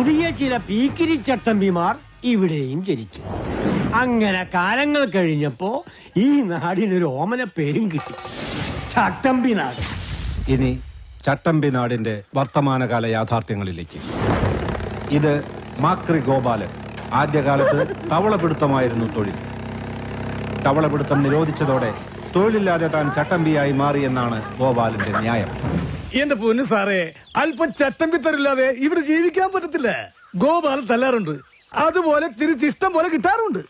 പുതിയ ചില പീക്കിരി ചട്ടമ്പിമാർ ഇവിടെയും ജനിച്ചു. അങ്ങനെ കാലങ്ങൾ കഴിഞ്ഞപ്പോ ഈ നാടിനൊരു ഓമന പേരും കിട്ടി, ചട്ടമ്പി നാട്. ഇനി ചട്ടമ്പി നാടിന്റെ വർത്തമാനകാല യാഥാർത്ഥ്യങ്ങളിലേക്ക്. ഇത് മാക്രി ഗോപാലൻ. ആദ്യകാലത്ത് തവളപിടുത്തമായിരുന്നു തൊഴിൽ. തവളപിടുത്തം നിരോധിച്ചതോടെ തൊഴിലില്ലാതെ താൻ ചട്ടമ്പിയായി മാറിയെന്നാണ് ഗോപാലന്റെ ന്യായം. എന്റെ പൊന്നു സാറേ, അല്പം ചട്ടമ്പി തരില്ലാതെ ഇവിടെ ജീവിക്കാൻ പറ്റത്തില്ല. ഗോപാലൻ തല്ലാറുണ്ട്, അതുപോലെ തിരിച്ചിഷ്ടം പോലെ കിട്ടാറുണ്ട്.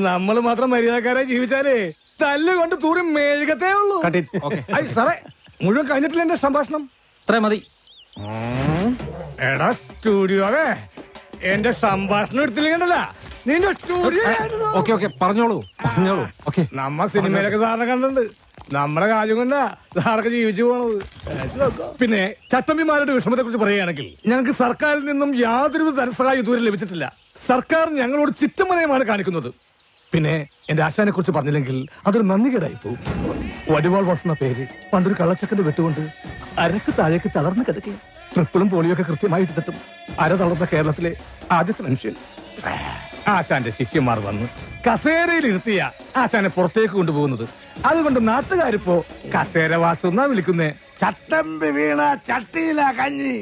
നമ്മൾ മാത്രം മര്യാദക്കാരായി ജീവിച്ചാലേ തല്ലുകൊണ്ട് തൂറി മേഴുകത്തേ ഉള്ളൂ. സാറേ, മുഴുവൻ കഴിഞ്ഞിട്ടില്ല എന്റെ സംഭാഷണം. ഇത്ര മതി. എടാ സ്റ്റുഡിയോവേ, എന്റെ സംഭാഷണം എടുത്തില്ലെങ്കിലല്ല നിന്റെ സ്റ്റുഡിയോ. പറഞ്ഞോളൂ. നമ്മ സിനിമയിലൊക്കെ സാറിനെ കണ്ടിട്ടുണ്ട്. നമ്മുടെ കാര്യം കൊണ്ടാ സാറൊക്കെ ജീവിച്ചു പോണത്. പിന്നെ ചട്ടമ്പിമാരുടെ വിഷമത്തെ കുറിച്ച് പറയുകയാണെങ്കിൽ ഞങ്ങൾക്ക് സർക്കാരിൽ നിന്നും യാതൊരു ധനസഹായം ഇതുവരെ ലഭിച്ചിട്ടില്ല. സർക്കാർ ഞങ്ങളോട് ചിറ്റമനയമാണ് കാണിക്കുന്നത്. പിന്നെ എന്റെ ആശാനെ കുറിച്ച് പറഞ്ഞില്ലെങ്കിൽ അതൊരു നന്ദികേടായി പോകും. വടിവാൾ വസുന്ന പേര് പണ്ടൊരു കള്ളച്ചക്കന്റെ വെട്ടുകൊണ്ട് അരക്ക് താഴേക്ക് തളർന്നു കിടക്കുക. ട്രിപ്പിളും പോളിയൊക്കെ കൃത്യമായിട്ട് തട്ടും. അര തളർന്ന കേരളത്തിലെ ആദ്യത്തെ മനുഷ്യൻ. ആശാന്റെ ശിഷ്യന്മാർ വന്ന് കസേരയിൽ ഇരുത്തിയ ആശാനെ പുറത്തേക്ക് കൊണ്ടുപോകുന്നത്. അതുകൊണ്ട് നാട്ടുകാരിപ്പോ കസേരവാസം എന്നാ വിളിക്കുന്നേ. ചട്ടമ്പി വീണ ചട്ടിയില കഞ്ഞി,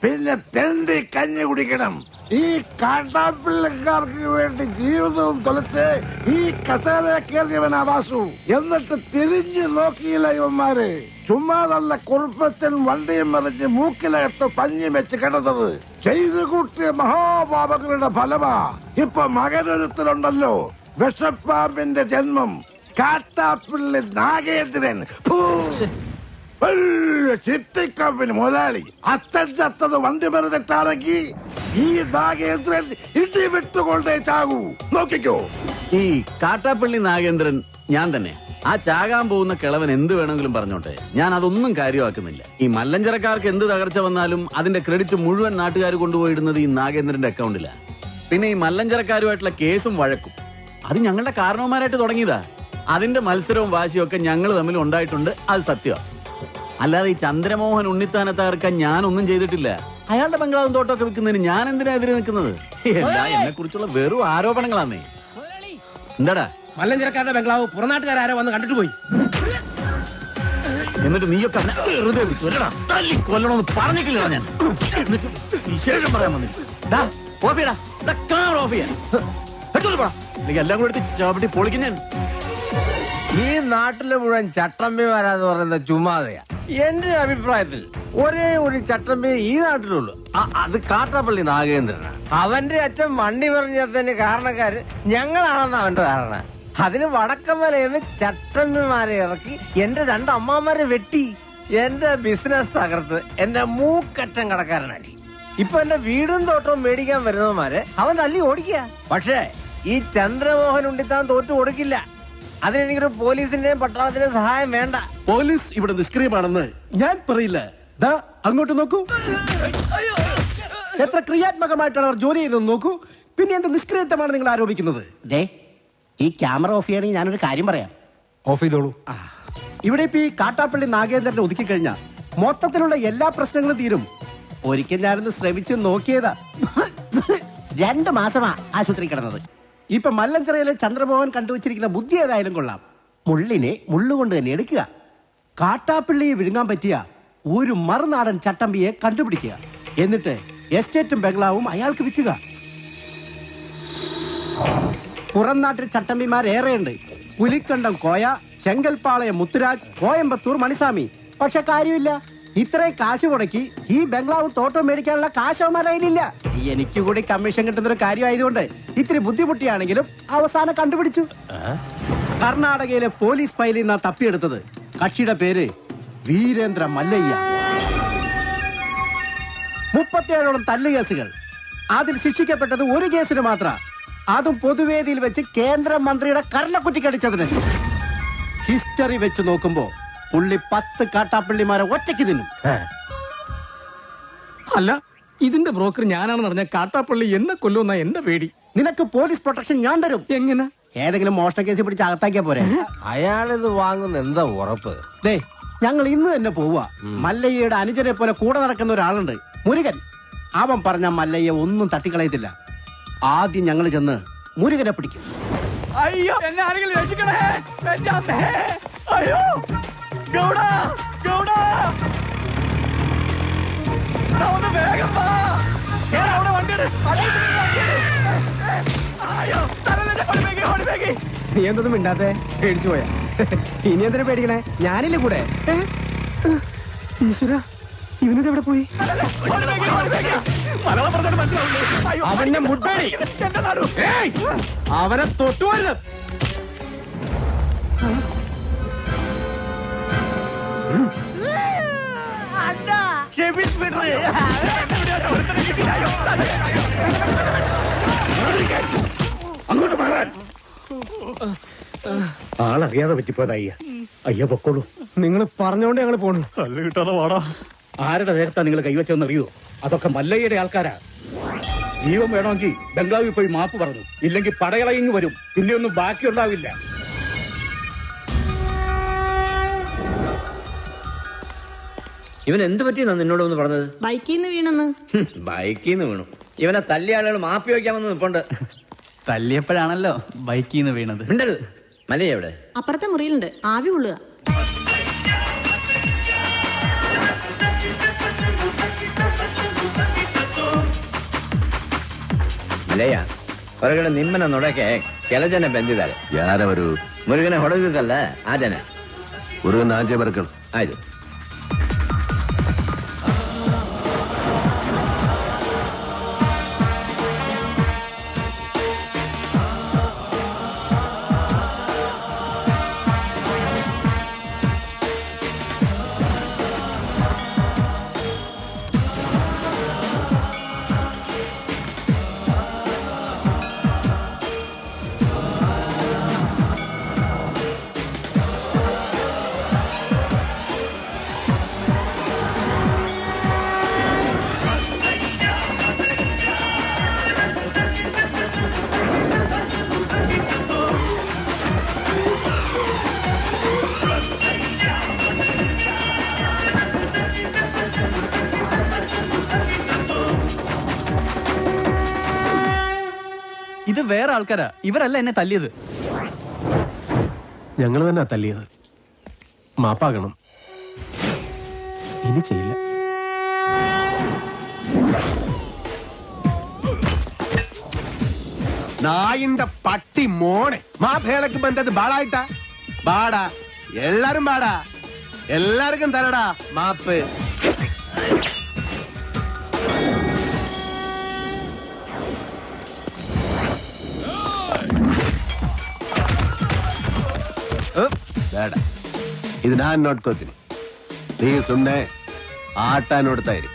പിന്നെ തെണ്ടി കഞ്ഞി കുടിക്കണം. ഈ കാട്ടാപ്പിള്ളക്കാർക്ക് വേണ്ടി ജീവിതവും തൊലച്ച് ഈ കസേര കയറിയവനാ വാസു. എന്നിട്ട് തിരിഞ്ഞു നോക്കിയില്ല ഇവന്മാര്. ചുമ്മാതല്ല കുറുപ്പച്ചൻ വണ്ടിയും മറിഞ്ഞ് മൂക്കിലകത്ത് പഞ്ഞി വെച്ച് കിടന്നത്. ചെയ്തു കൂട്ടിയ മഹാപാപങ്ങളുടെ ഫലമാ ഇപ്പൊ മകനൊരുത്തലുണ്ടല്ലോ, വിഷപ്പാമ്പിന്റെ ജന്മം, കാട്ടാപ്പിള്ളി നാഗേന്ദ്രൻ. ചിട്ടിക്കമ്പിന് മുതലാളി. അച്ഛൻ ചത്തത് വണ്ടി മറിഞ്ഞിട്ടാണെങ്കിൽ ഈ നാഗേന്ദ്രൻ ഇടി വിട്ടുകൊണ്ടേ ചാകൂ. നോക്കിക്കോ. ഈ കാട്ടാപ്പള്ളി നാഗേന്ദ്രൻ ഞാൻ തന്നെ. ആ ചാകാൻ പോകുന്ന കിളവൻ എന്ത് വേണമെങ്കിലും പറഞ്ഞോട്ടെ, ഞാൻ അതൊന്നും കാര്യമാക്കുന്നില്ല. ഈ മല്ലഞ്ചരക്കാർക്ക് എന്ത് തകർച്ച വന്നാലും അതിന്റെ ക്രെഡിറ്റ് മുഴുവൻ നാട്ടുകാർ കൊണ്ടുപോയിടുന്നത് ഈ നാഗേന്ദ്രന്റെ അക്കൗണ്ടിലാ. പിന്നെ ഈ മല്ലഞ്ചരക്കാരുമായിട്ടുള്ള കേസും വഴക്കും അത് ഞങ്ങളുടെ കാരണവന്മാരായിട്ട് തുടങ്ങിയതാ. അതിന്റെ മത്സരവും വാശിയും ഒക്കെ ഞങ്ങൾ തമ്മിൽ ഉണ്ടായിട്ടുണ്ട്, അത് സത്യമാണ്. അല്ലാതെ ഈ ചന്ദ്രമോഹൻ ഉണ്ണിത്താനെ തകർക്കാൻ ഞാനൊന്നും ചെയ്തിട്ടില്ല. അയാളുടെ ബംഗ്ലാവും തോട്ടമൊക്കെ വിൽക്കുന്നതിന് ഞാൻ എന്തിനാ എതിരെ നിൽക്കുന്നത്? എന്നെ കുറിച്ചുള്ള വെറും ആരോപണങ്ങളാന്നേ. എന്താടാ മല്ലഞ്ചരക്കാരുടെ ബംഗ്ലാവ് പുറനാട്ടുകാരോ വന്ന് കണ്ടിട്ട് പോയി. എന്നിട്ട് നീയൊക്കെ കൊല്ലണമെന്ന് പറഞ്ഞിട്ടില്ല ഞാൻ. എന്നിട്ട് വിശേഷം പറയാൻ വന്നില്ല. എല്ലാം കൂടെ എടുത്ത് ചവിട്ടി പൊളിക്കും ഞാൻ. ഈ നാട്ടിലെ മുഴുവൻ ചട്ടമ്പിമാരാന്ന് പറയുന്നത് ചുമ്മാതെയാ. എന്റെ അഭിപ്രായത്തിൽ ഒരേ ഒരു ചട്ടമ്പി ഈ നാട്ടിലുള്ളൂ, അത് കാട്ടാപ്പള്ളി നാഗേന്ദ്രനാണ്. അവന്റെ അച്ഛൻ വണ്ടി പറഞ്ഞതിന് കാരണക്കാര് ഞങ്ങളാണെന്ന് അവന്റെ ധാരണ. അതിന് വടക്കമലയെന്ന് ചട്ടമ്പിമാരെ ഇറക്കി എന്റെ രണ്ട് അമ്മാമാരെ വെട്ടി എന്റെ ബിസിനസ് തകർത്ത് എന്റെ മൂക്കറ്റം കടക്കാരനാക്കി. ഇപ്പൊ എന്റെ വീടും തോട്ടവും മേടിക്കാൻ വരുന്നവന്മാരെ അവൻ തല്ലി ഓടിക്കുക. പക്ഷേ ഈ ചന്ദ്രമോഹൻ ഉണ്ണിത്താൻ തോറ്റു കൊടുക്കില്ല. അതിനെനിക്കൊരു പോലീസിന്റെയും പട്ടാളത്തിന്റെയും സഹായം വേണ്ട. പോലീസ് ഇവിടെ നിഷ്ക്രിയമാണെന്ന് ഞാൻ പറയില്ല. ദാ അങ്ങോട്ട് നോക്കൂ, എത്ര ക്രിയാത്മകമായിട്ടാണ് അവർ ജോലി ചെയ്തത് നോക്കൂ. പിന്നെ എന്ത് നിഷ്ക്രിയത്വമാണ് നിങ്ങൾ ആരോപിക്കുന്നത്? ഈ ക്യാമറ ഓഫ് ചെയ്യണമെങ്കിൽ ഞാനൊരു കാര്യം പറയാം. ഓഫ് ചെയ്തോളൂ. ഇവിടെ ഇപ്പൊ ഈ കാട്ടാപ്പള്ളി നാഗേന്ദ്രനെ ഒതുക്കി കഴിഞ്ഞാൽ മൊത്തത്തിലുള്ള എല്ലാ പ്രശ്നങ്ങളും തീരും. ഒരിക്കൽ ഞാനൊന്ന് ശ്രമിച്ച് നോക്കിയതാ. 2 മാസമാ ആശുപത്രി കിടന്നത്. ഇപ്പൊ മല്ലഞ്ചിറയിലെ ചന്ദ്രമോഹൻ കണ്ടുവച്ചിരിക്കുന്ന ബുദ്ധി ഏതായാലും കൊള്ളാം. മുള്ളിനെ മുള്ളുകൊണ്ട് തന്നെ എടുക്കുക. കാട്ടാപ്പള്ളിയെ വിഴുങ്ങാൻ പറ്റിയ ഒരു മറുനാടൻ ചട്ടമ്പിയെ കണ്ടുപിടിക്കുക. എന്നിട്ട് എസ്റ്റേറ്റും ബംഗ്ലാവും അയാൾക്ക് വിൽക്കുക. പുറം നാട്ടിൽ ചട്ടമ്പിമാരേറെയുണ്ട്. പുലിക്കണ്ടം കോയ, ചെങ്കൽപ്പാളയം മുത്തുരാജ്, കോയമ്പത്തൂർ മണിസ്വാമി. പക്ഷെ കാര്യമില്ല, ഇത്രയും കാശ് മുടക്കി ഈ ബംഗ്ലാവ് തോട്ടം മേടിക്കാനുള്ള കാശ് അവന്മാരില്ല. എനിക്ക് കൂടി കമ്മീഷൻ കിട്ടുന്നൊരു കാര്യമായതുകൊണ്ട് ഇത്തിരി ബുദ്ധിമുട്ടിയാണെങ്കിലും അവസാനം കണ്ടുപിടിച്ചു. കർണാടകയിലെ പോലീസ് ഫയലിൽ നിന്നാ തപ്പിയെടുത്തത്. കക്ഷിയുടെ പേര് വീരേന്ദ്ര മല്ലയ്യ. 37ഓളം തല്ലുകേസുകൾ. അതിൽ ശിക്ഷിക്കപ്പെട്ടത് ഒരു കേസിന് മാത്രം, അതും പൊതുവേദിയിൽ വെച്ച് കേന്ദ്രമന്ത്രിയുടെ കർണക്കുറ്റിക്കടിച്ചതിന്. ഹിസ്റ്ററി വെച്ച് നോക്കുമ്പോ പുള്ളി 10 കാട്ടാപ്പള്ളിമാരെ ഒറ്റയ്ക്ക് തിന്നും. അല്ല, ഇതിന്റെ ബ്രോക്കർ ഞാനാണെന്ന് പറഞ്ഞ കാട്ടാപ്പള്ളി എന്നെ കൊല്ലുന്ന എന്റെ പേടി. നിനക്ക് പോലീസ് പ്രൊട്ടക്ഷൻ ഞാൻ തരും. എങ്ങനെ? ഏതെങ്കിലും മോഷണ കേസ് പിടിച്ച് അകത്താക്കിയാ പോരെ. അയാളിത് വാങ്ങുന്ന എന്താ ഉറപ്പ്? ഞങ്ങൾ ഇന്ന് തന്നെ പോവുക. മല്ലയ്യയുടെ അനുജനെ പോലെ കൂടെ നടക്കുന്ന ഒരാളുണ്ട്, മുരുകൻ. അവൻ പറഞ്ഞ മല്ലയ്യ ഒന്നും തട്ടിക്കളയത്തില്ല. ആദ്യം ഞങ്ങൾ ചെന്ന് മുരുകനെ പിടിക്കും. അയ്യോ എന്നെ ആരെങ്കിലും രക്ഷിക്കണേ. എന്റെ അമ്മേ. അയ്യോ ഗൗഡ ഗൗഡ ഒന്ന് വേഗം വാ. അവിടെ വണ്ടിയുടെ അയ്യോ ഓടിപ്പേക്ക്. നീ എന്തൊന്നും മിണ്ടാത്തെ? പേടിച്ചു പോയാ? ഇനി എന്തിനാ പേടിക്കണേ? ഞാനില്ലേ കൂടെ. ഈശ്വര, ഇവനോട് എവിടെ പോയി? അവന്റെ മുട്ടേടി അവനെ തൊട്ടുവരുത്. അങ്ങോട്ട് മാറാൻ. ആളറിയാതെ പറ്റിപ്പോയത് അയ്യ. അയ്യ പൊക്കോളൂ. നിങ്ങൾ പറഞ്ഞോണ്ട് ഞങ്ങൾ പോണു. കല്ല് കിട്ടാതെ വാടാ. ആരുടെ നേരത്താ നിങ്ങൾ കൈവച്ചെന്നറിയോ? അതൊക്കെ മല്ലയ്യയുടെ ആൾക്കാരാ. ജീവൻ വേണമെങ്കിൽ ബംഗ്ലാവിൽ പോയി മാപ്പ് പറഞ്ഞു, ഇല്ലെങ്കിൽ പടയളയിങ് വരും. പിന്നെ ഒന്നും ബാക്കി ഉണ്ടാവില്ല. ഇവൻ എന്ത് പറ്റിയെന്നാ നിന്നോട് ഒന്ന് പറഞ്ഞത്? ബൈക്കിൽ നിന്ന് വീണെന്ന്. ബൈക്കിൽ നിന്ന് വീണു. ഇവനെ തല്ലിയ ആളുകൾ മാപ്പി വയ്ക്കാമെന്ന് നിൽപ്പുണ്ട്. തല്ലിയപ്പോഴാണല്ലോ ബൈക്കിൽ നിന്ന് വീണത്. മിണ്ടരുത്. മല്ലയ്യ എവിടെ? അപ്പുറത്തെ മുറിയിലുണ്ട്, ആവി കൊള്ളുക. ಮಲೆಯ ಹೊರಗಡೆ ನಿಮ್ಮನ್ನ ನೋಡಕ್ಕೆ ಕೆಲ ಜನ ಬಂದಿದ್ದಾರೆ. ಯಾರವರು? ಮುರುಗನೆ ಹೊಡೆದಿದ್ದಲ್ಲ ಆ ಜನ. ಮುರುಗನ ಆಚೆ ಬರ್ಕಳು. ಆಯ್ತು. ഇത് വേറെ ആൾക്കാരാ, ഇവരല്ല എന്നെ തല്ലിയത്. ഞങ്ങൾ തന്നെ തല്ലിയത്. മാപ്പാകണം. ഇനി ചെയ്യില്ല. നായിന്റെ പട്ടി മോണെ മാഭേളക്ക് ബന്ധത് ബാളായിട്ടാ ബാടാ. എല്ലാരും ബാടാ. എല്ലാവർക്കും തരടാ മാപ്പ്. ಬೇಡ, ಇದು ನಾನು ನೋಡ್ಕೋತೀನಿ. ನೀ ಸುಮ್ಮನೆ ಆಟ ನೋಡ್ತಾ ಇರಿ.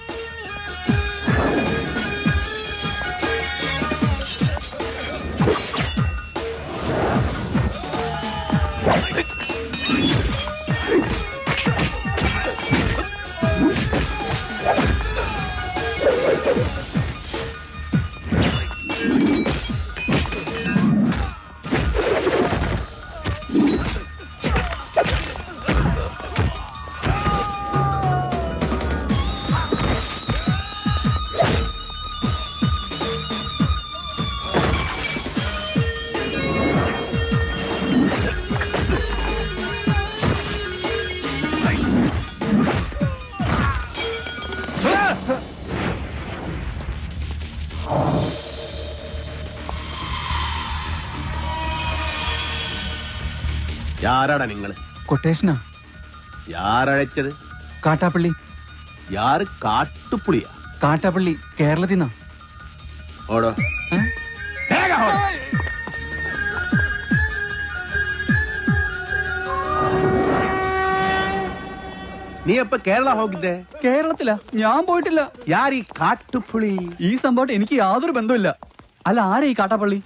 யாராடா നിങ്ങൾ? കൊട്ടേഷനാ. யாரழைச்சது? കാട്ടാപ്പള്ളി. யாரு? കാട്ടുപുളിയാ? കാട്ടാപ്പള്ളി കേരളത്തിൽ നിന്നാ. ഓടോ. നീ എപ്പ കേരള ಹೋಗಿದ್ದೆ? കേരളത്തിലാ? ഞാൻ പോയിട്ടില്ല. ಯಾರೀ ಕಾಟುಪುಳಿ? ഈ സംഭവം എനിക്ക് യാതൊരു ബന്ധമില്ല. അല്ല, ആരാ ഈ കാട്ടാപ്പള്ളി?